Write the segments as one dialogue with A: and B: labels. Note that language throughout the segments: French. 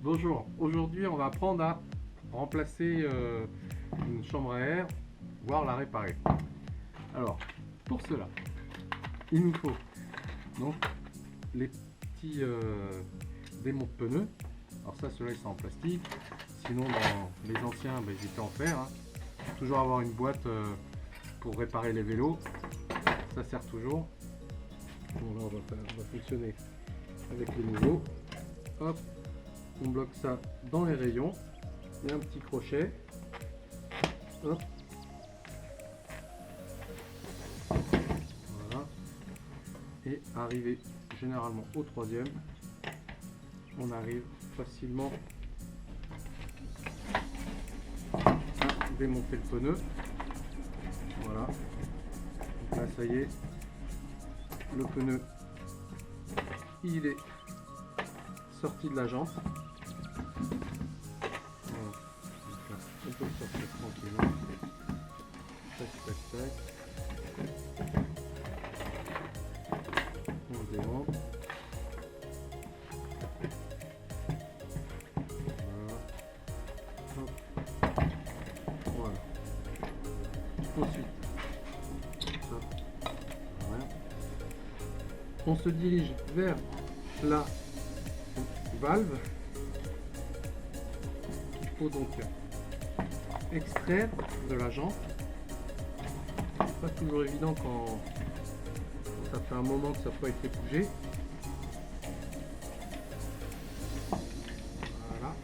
A: Bonjour, aujourd'hui on va apprendre à remplacer une chambre à air, voire la réparer. Alors, pour cela, il nous faut donc les petits démonts de pneus. Alors ça, ceux-là ils sont en plastique, sinon dans les anciens ils étaient en fer. Toujours avoir une boîte pour réparer les vélos, ça sert toujours. Bon là on va fonctionner avec les nouveaux. Hop, on bloque ça dans les rayons. Il y a un petit crochet. Hop. Voilà. Et arrivé généralement au troisième, on arrive facilement à démonter le pneu. Voilà. Donc là ça y est, le pneu il est sorti de la jante. Voilà. Donc là, on peut le sortir tranquillement. Tac, tac, tac. On le démonte. Voilà. Hop. Voilà. Ensuite, hop. Voilà. On se dirige vers la valve qu'il faut donc extraire de la jante. C'est pas toujours évident quand ça fait un moment que ça n'a pas été bougé. Voilà.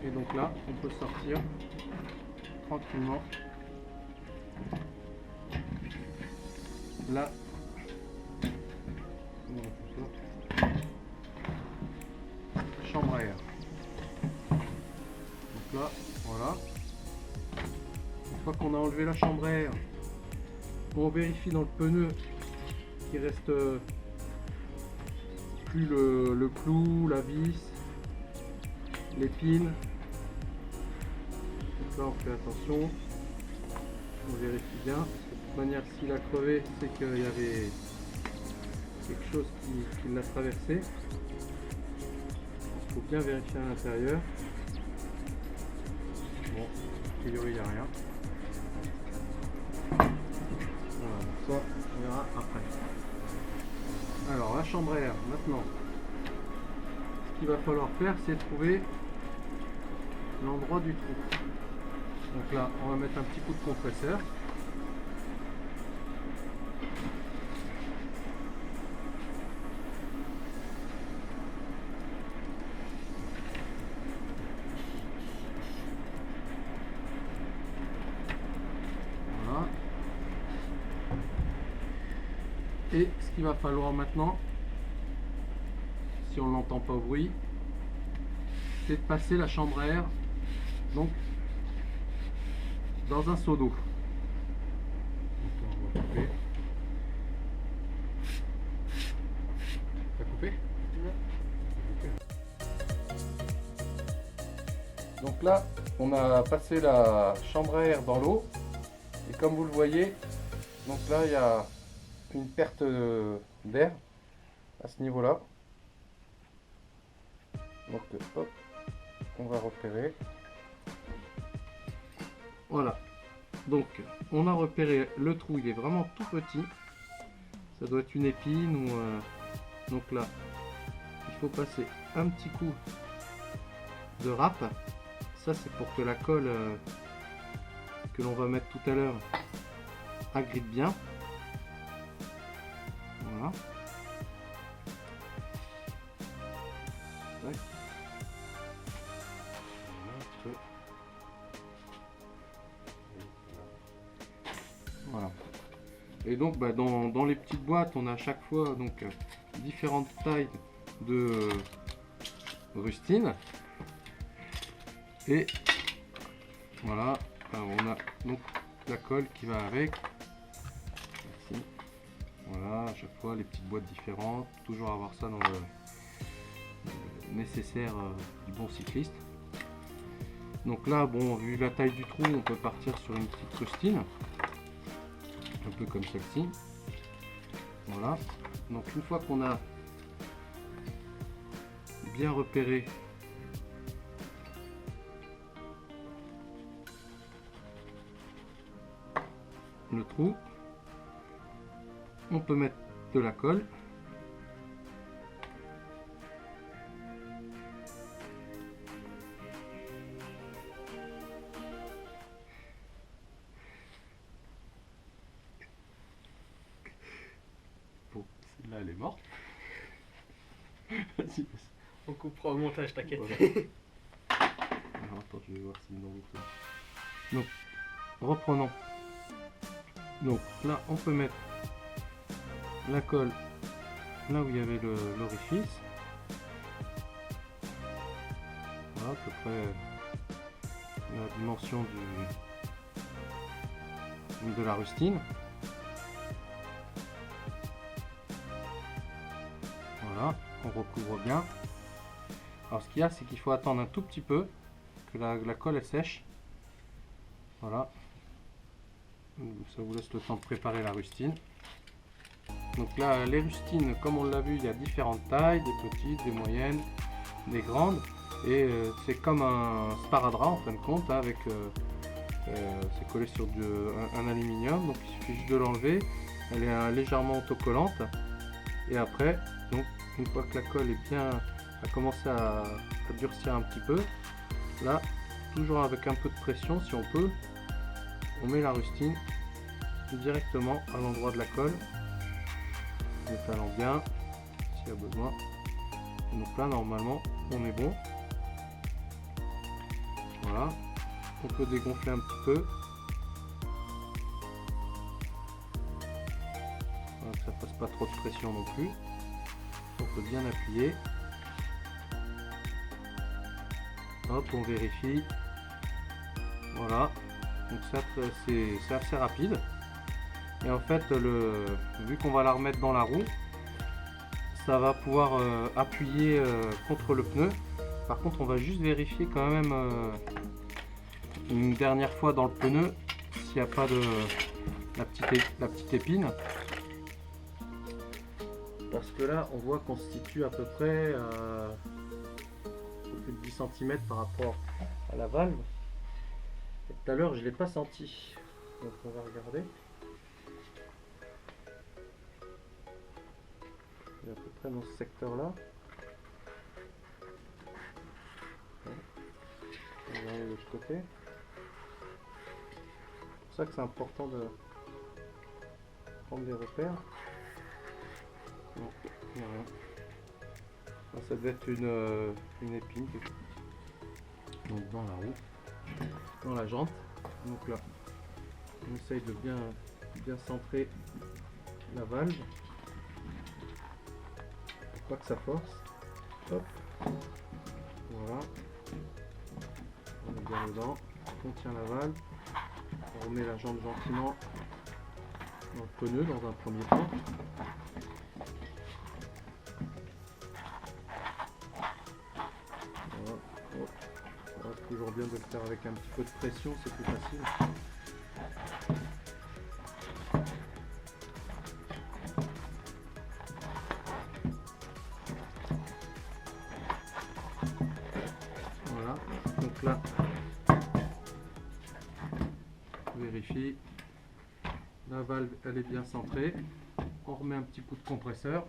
A: Et donc là, on peut sortir tranquillement la chambre à air. Donc là, voilà. Une fois qu'on a enlevé la chambre à air, on vérifie dans le pneu qu'il reste plus le clou, la vis, l'épine. Donc là, on fait attention. On vérifie bien. De toute manière, s'il a crevé, c'est qu'il y avait quelque chose qui l'a traversé. Il faut bien vérifier à l'intérieur. Bon, a priori il n'y a rien. Voilà, donc ça on verra après. Alors la chambre à air, maintenant, ce qu'il va falloir faire, c'est trouver l'endroit du trou. Donc là, on va mettre un petit coup de compresseur. Et ce qu'il va falloir maintenant, si on n'entend pas au bruit, c'est de passer la chambre à air donc dans un seau d'eau. On va couper. T'as coupé? Donc là, on a passé la chambre à air dans l'eau et comme vous le voyez, donc là il y a une perte d'air à ce niveau-là. Donc hop, on va repérer. Voilà. Donc on a repéré le trou, il est vraiment tout petit. Ça doit être une épine ou donc là, il faut passer un petit coup de râpe. Ça c'est pour que la colle que l'on va mettre tout à l'heure agrippe bien. Voilà. Tac. Voilà. Et donc dans les petites boîtes, on a à chaque fois donc différentes tailles de rustine. Et voilà, on a donc la colle qui va avec. Ici. Voilà, à chaque fois les petites boîtes différentes, toujours avoir ça dans le nécessaire du bon cycliste. Donc là, bon, vu la taille du trou, on peut partir sur une petite rustine, un peu comme celle-ci. Voilà. Donc une fois qu'on a bien repérer le trou. On peut mettre de la colle. Bon, celle-là elle est morte. Vas-y.
B: On coupera au montage, t'inquiète.
A: Voilà. Alors, attends, je vais voir si dans l'autre. Donc, reprenons. Donc là, on peut mettre la colle là où il y avait l'orifice. Voilà, à peu près la dimension de la rustine. Voilà, on recouvre bien. Alors ce qu'il y a, c'est qu'il faut attendre un tout petit peu que la colle elle sèche. Voilà. Ça vous laisse le temps de préparer la rustine. Donc là, les rustines, comme on l'a vu, il y a différentes tailles, des petites, des moyennes, des grandes. Et c'est comme un sparadrap en fin de compte, hein, avec c'est collé sur un aluminium. Donc il suffit juste de l'enlever. Elle est légèrement autocollante. Et après, donc une fois que la colle est bien, a commencé à durcir un petit peu, là, toujours avec un peu de pression si on peut, on met la rustine directement à l'endroit de la colle, en étalant bien s'il y a besoin. Et donc là normalement on est bon. Voilà, on peut dégonfler un petit peu. Voilà, que ça fasse pas trop de pression non plus. On peut bien appuyer. Hop, on vérifie. Voilà. Donc ça c'est assez rapide. Et en fait, vu qu'on va la remettre dans la roue, ça va pouvoir appuyer contre le pneu. Par contre, on va juste vérifier quand même une dernière fois dans le pneu s'il n'y a pas de la petite épine. Parce que là, on voit qu'on se situe à peu près à plus de 10 cm par rapport à la valve. Et tout à l'heure, je ne l'ai pas senti. Donc on va regarder. Il est à peu près dans ce secteur-là. On va regarder de l'autre côté. C'est pour ça que c'est important de prendre des repères. Non, il n'y a rien. Là, ça devait être une épine. Donc dans la roue, dans la jante. Donc là, on essaye de bien centrer la valve. Pas que ça force. Hop. Voilà. On est bien dedans. On tient la valve. On remet la jante gentiment dans le pneu dans un premier temps. Voilà. Oh. Voilà, toujours bien de le faire avec un petit peu de pression, c'est plus facile. Voilà, donc là, on vérifie, la valve elle est bien centrée, on remet un petit coup de compresseur.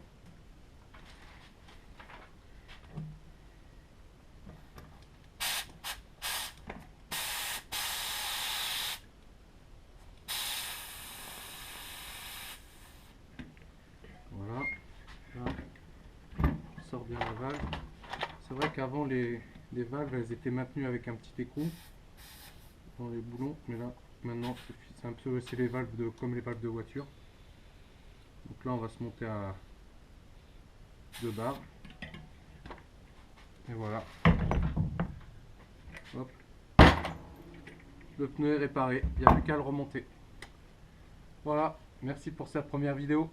A: Voilà, là, on sort bien la valve. C'est vrai qu'avant les valves elles étaient maintenues avec un petit écrou dans les boulons, mais là maintenant c'est un peu les valves comme les valves de voiture. Donc là on va se monter à 2 barres et voilà. Hop. Le pneu est réparé, il n'y a plus qu'à le remonter. Voilà, merci pour cette première vidéo.